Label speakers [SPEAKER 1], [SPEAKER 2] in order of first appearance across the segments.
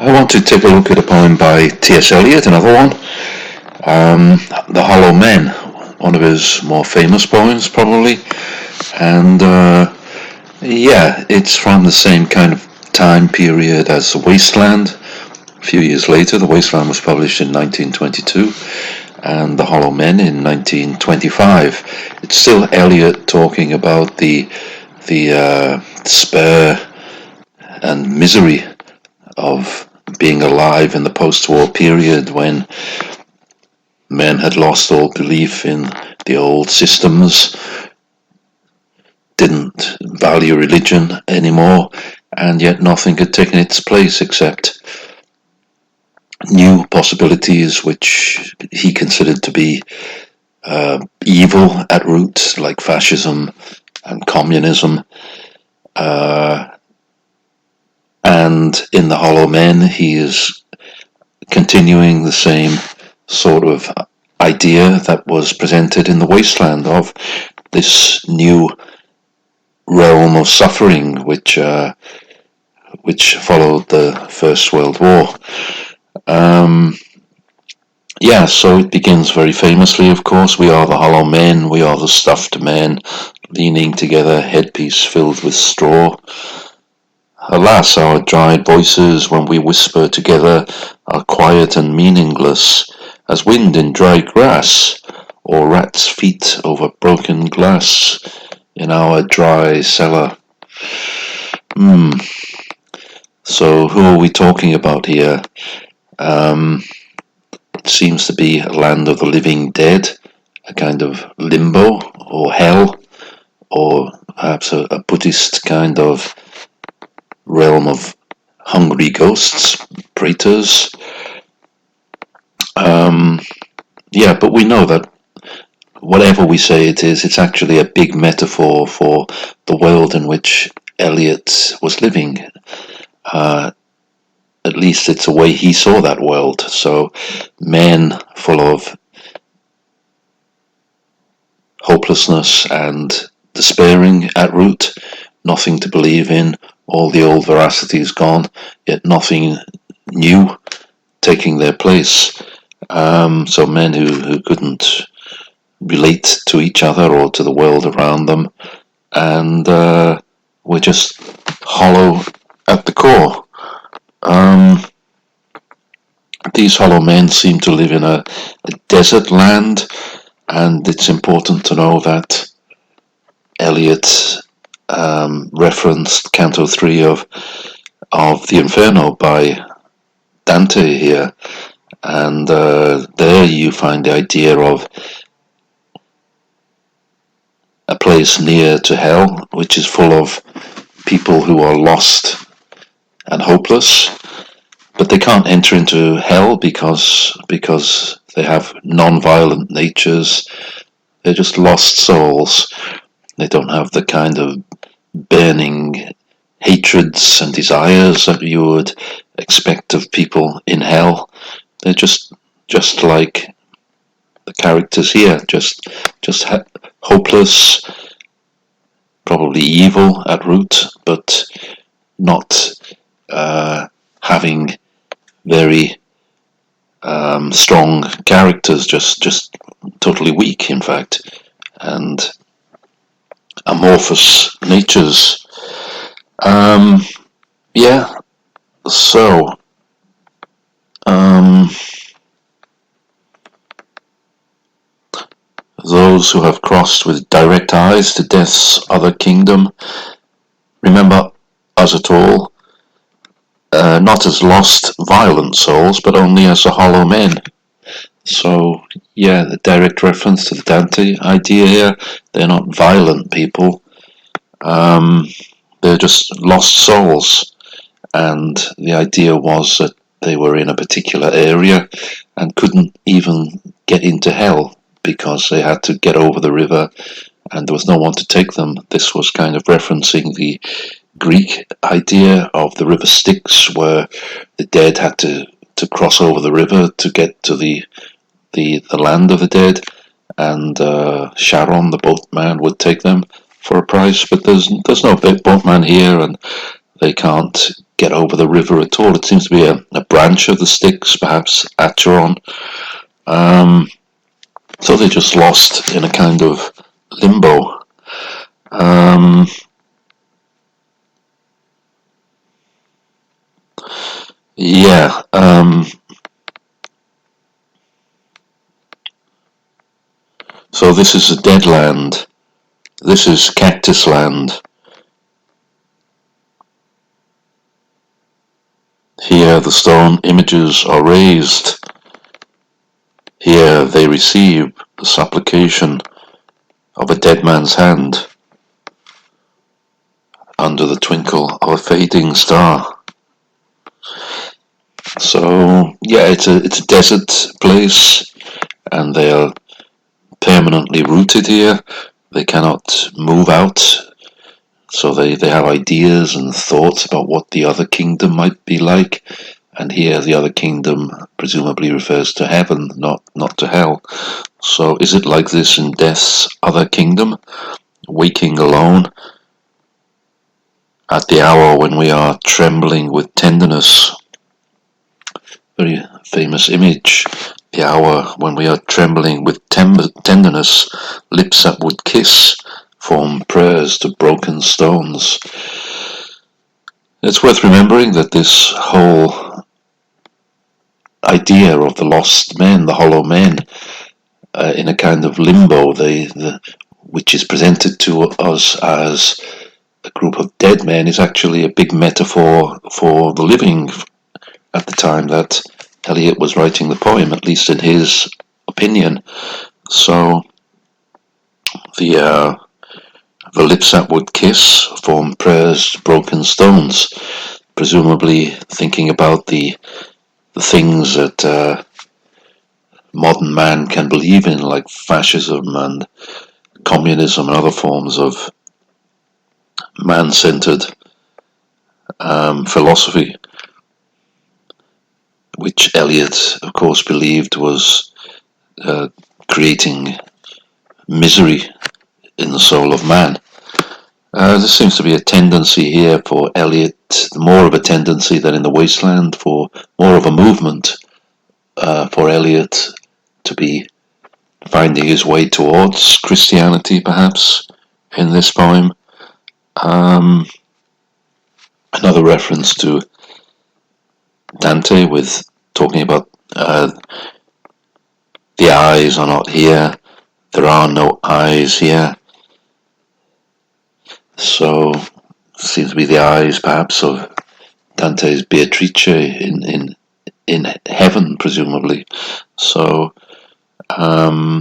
[SPEAKER 1] I want to take a look at a poem by T.S. Eliot, another one. The Hollow Men, one of his more famous poems, probably. And yeah, it's from the same kind of time period as The Wasteland. A few years later, The Wasteland was published in 1922, and The Hollow Men in 1925. It's still Eliot talking about the despair and misery of being alive in the post-war period when men had lost all belief in the old systems, didn't value religion anymore, and yet nothing had taken its place except new possibilities which he considered to be evil at root, like fascism and communism. And in The Hollow Men, he is continuing the same sort of idea that was presented in The Wasteland of this new realm of suffering which followed the First World War. Yeah, so it begins very famously, of course. We are the hollow men, we are the stuffed men, leaning together, headpiece filled with straw. Alas, our dried voices, when we whisper together, are quiet and meaningless, as wind in dry grass, or rats' feet over broken glass in our dry cellar. So who are we talking about here? It seems to be a land of the living dead, a kind of limbo or hell, or perhaps a Buddhist kind of realm of hungry ghosts, praetors. Yeah, but we know that whatever we say it is, it's actually a big metaphor for the world in which Eliot was living. At least it's the way he saw that world. So men full of hopelessness and despairing at root, nothing to believe in, all the old veracity is gone, yet nothing new taking their place. So men who couldn't relate to each other or to the world around them, and were just hollow at the core. These hollow men seem to live in a desert land, and it's important to know that Eliot referenced Canto 3 of the Inferno by Dante here, and there you find the idea of a place near to hell, which is full of people who are lost and hopeless, but they can't enter into hell because they have non-violent natures. They're just lost souls. They don't have the kind of burning hatreds and desires that you would expect of people in hell. They're just like the characters here, just hopeless, probably evil at root, but not having very strong characters, just totally weak, in fact, and amorphous natures. Yeah, so those who have crossed with direct eyes to death's other kingdom remember us at all, not as lost, violent souls, but only as the hollow men. So, yeah, the direct reference to the Dante idea here. They're not violent people. They're just lost souls. And the idea was that they were in a particular area and couldn't even get into hell because they had to get over the river and there was no one to take them. This was kind of referencing the Greek idea of the river Styx, where the dead had to cross over the river to get to the land of the dead, and Charon, the boatman, would take them for a price. But there's no boatman here, and they can't get over the river at all. It seems to be a branch of the Styx, perhaps Acheron. So they're just lost in a kind of limbo. Yeah. So this is a dead land. This is Cactus Land. Here the stone images are raised. Here they receive the supplication of a dead man's hand under the twinkle of a fading star. So yeah, it's a desert place, and they are permanently rooted here. They cannot move out, so they have ideas and thoughts about what the other kingdom might be like. And here the other kingdom presumably refers to heaven, not to hell. So is it like this in Death's other kingdom, waking alone at the hour when we are trembling with tenderness? Very famous image. The hour when we are trembling with tenderness, lips that would kiss form prayers to broken stones. It's worth remembering that this whole idea of the lost men, the hollow men, in a kind of limbo, which is presented to us as a group of dead men, is actually a big metaphor for the living at the time that Eliot was writing the poem, at least in his opinion. So the lips that would kiss form prayers to broken stones, presumably thinking about the things that modern man can believe in, like fascism and communism and other forms of man-centered philosophy, which Eliot, of course, believed was creating misery in the soul of man. There seems to be a tendency here for Eliot, more of a tendency than in the Wasteland, for more of a movement for Eliot to be finding his way towards Christianity, perhaps, in this poem. Another reference to Dante with talking about the eyes are not here, there are no eyes here. So seems to be the eyes perhaps of Dante's Beatrice in heaven, presumably. So yeah,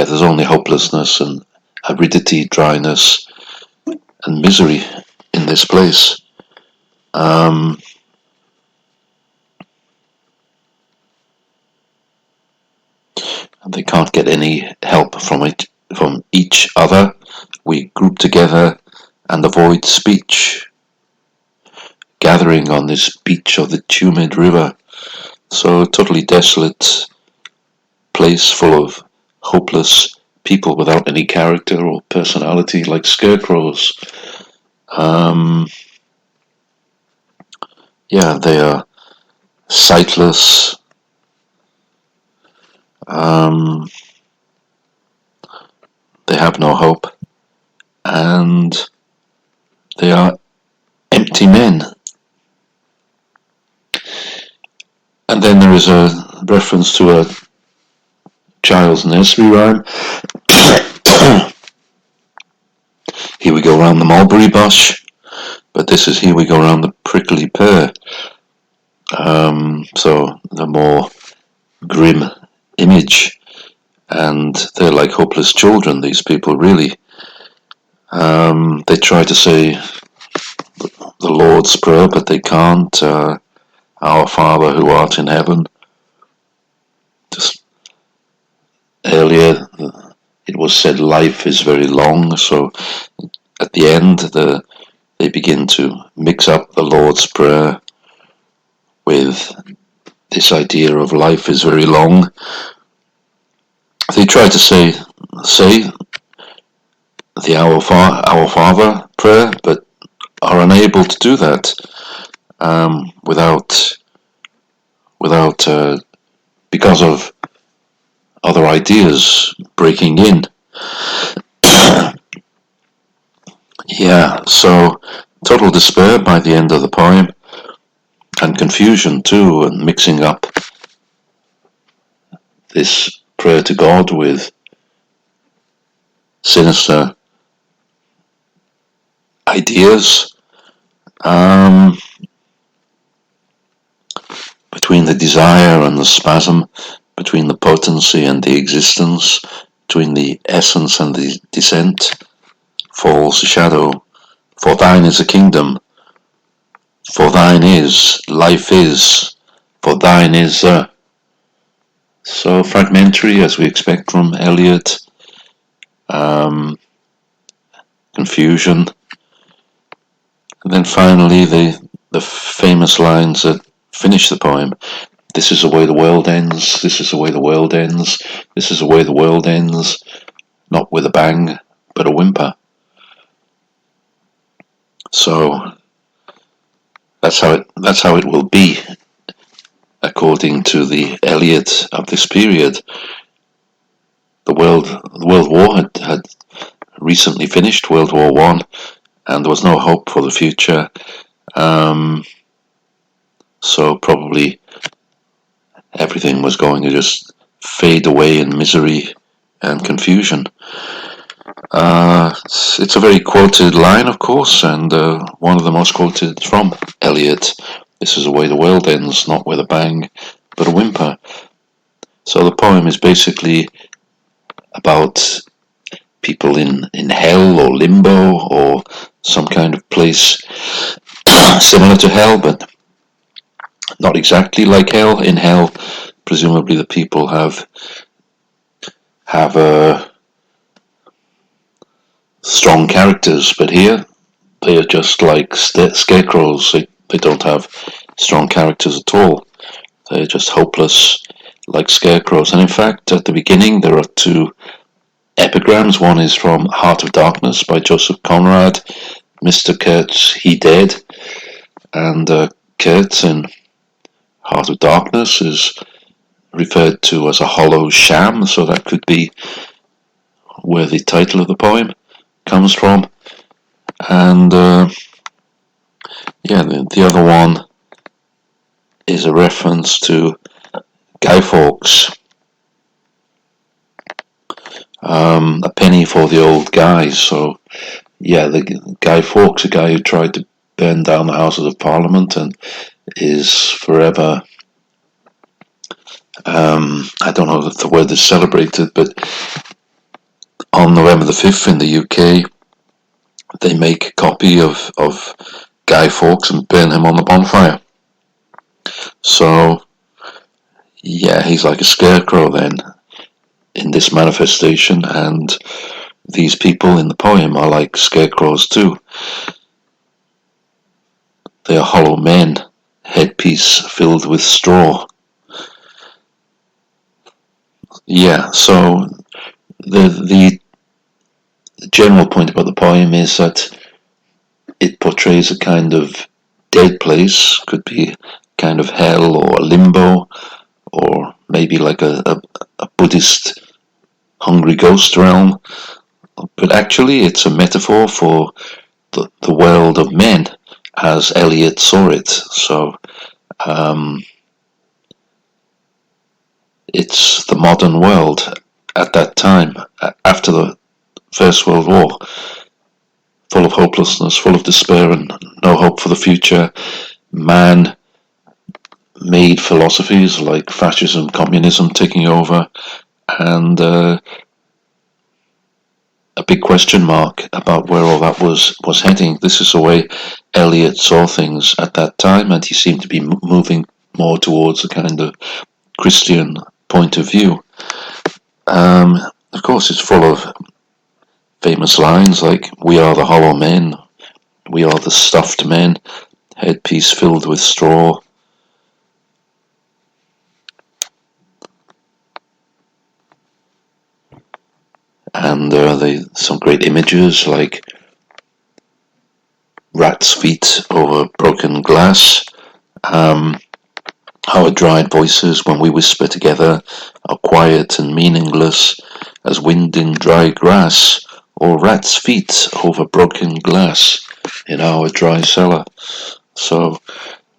[SPEAKER 1] there's only hopelessness and aridity, dryness and misery in this place. And they can't get any help from each other. We group together and avoid speech, gathering on this beach of the tumid river. So a totally desolate place full of hopeless people without any character or personality, like scarecrows. Yeah, they are sightless. They have no hope, and they are empty men. And then there is a reference to a child's nursery rhyme. Here we go round the mulberry bush, but this is here we go round the prickly pear. So the more grim image, and they're like hopeless children, these people, really. They try to say the Lord's Prayer, but they can't. Our Father who art in heaven. Just earlier it was said life is very long, so at the end they begin to mix up the Lord's Prayer with this idea of life is very long. They try to say the Our Father prayer, but are unable to do that without because of other ideas breaking in. Yeah, so total despair by the end of the poem, and confusion too, and mixing up this prayer to God with sinister ideas, between the desire and the spasm, between the potency and the existence, between the essence and the descent, falls a shadow. For thine is a kingdom, for thine is, life is, for thine is so fragmentary as we expect from Eliot, confusion, and then finally the famous lines that finish the poem. This is the way the world ends, this is the way the world ends, this is the way the world ends, not with a bang, but a whimper. So that's how it will be, according to the Eliot of this period. The World War had recently finished, World War One, and there was no hope for the future. So probably everything was going to just fade away in misery and confusion. It's a very quoted line, of course, and one of the most quoted from Eliot. This is the way the world ends, not with a bang, but a whimper. So the poem is basically about people in hell or limbo or some kind of place similar to hell, but not exactly like hell. In hell, presumably the people have strong characters, but here they are just like scarecrows. They don't have strong characters at all. They're just hopeless, like scarecrows. And in fact, at the beginning, there are two epigrams. One is from Heart of Darkness by Joseph Conrad. Mr. Kurtz, he dead. And Kurtz in Heart of Darkness is referred to as a hollow sham, so that could be where the title of the poem comes from. And the other one is a reference to Guy Fawkes, a penny for the old guy. So yeah, the Guy Fawkes, a guy who tried to burn down the Houses of Parliament and is forever, I don't know if the word is celebrated, but on November the 5th in the UK, they make a copy of Guy Fawkes and burn him on the bonfire. So yeah, he's like a scarecrow then in this manifestation, and these people in the poem are like scarecrows too. They are hollow men, headpiece filled with straw. Yeah, so the general point about the poem is that it portrays a kind of dead place, could be kind of hell or a limbo, or maybe like a Buddhist hungry ghost realm. But actually it's a metaphor for the world of men as Eliot saw it. So it's the modern world at that time, after the First World War, full of hopelessness, full of despair and no hope for the future. Man made philosophies like fascism, communism taking over, and a big question mark about where all that was heading. This is the way Eliot saw things at that time, and he seemed to be moving more towards a kind of Christian point of view. Of course, it's full of famous lines like, "We are the hollow men, we are the stuffed men, headpiece filled with straw." And some great images like Rat's feet over broken glass. Our dried voices, when we whisper together, are quiet and meaningless as wind in dry grass, or rat's feet over broken glass in our dry cellar. So,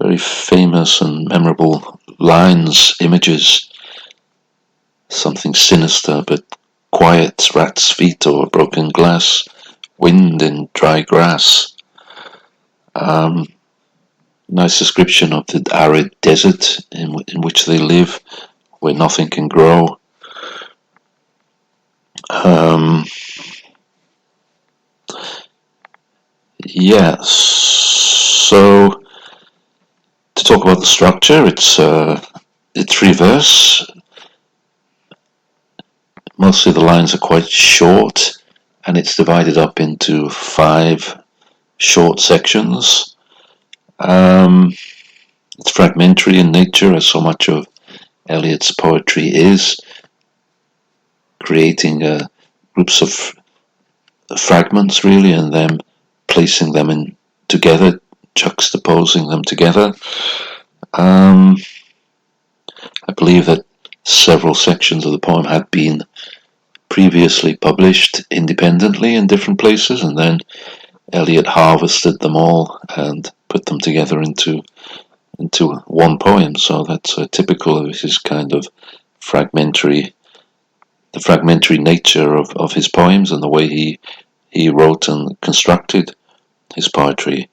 [SPEAKER 1] very famous and memorable lines, images, something sinister but quiet, rat's feet over broken glass, wind in dry grass. Nice description of the arid desert in which they live, where nothing can grow. Um, yeah, so to talk about the structure, it's three verse. Mostly the lines are quite short, and it's divided up into 5 short sections. It's fragmentary in nature, as so much of Eliot's poetry is, creating groups of fragments really, and then placing them in together, juxtaposing them together. I believe that several sections of the poem had been previously published independently in different places, and then Eliot harvested them all and put them together into one poem. So that's typical of his kind of fragmentary, the fragmentary nature of his poems and the way he wrote and constructed his poetry.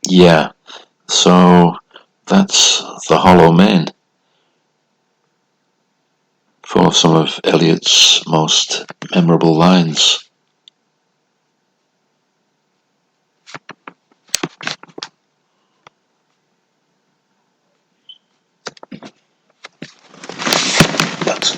[SPEAKER 1] Yeah, so that's The Hollow Men, full of some of Eliot's most memorable lines. That's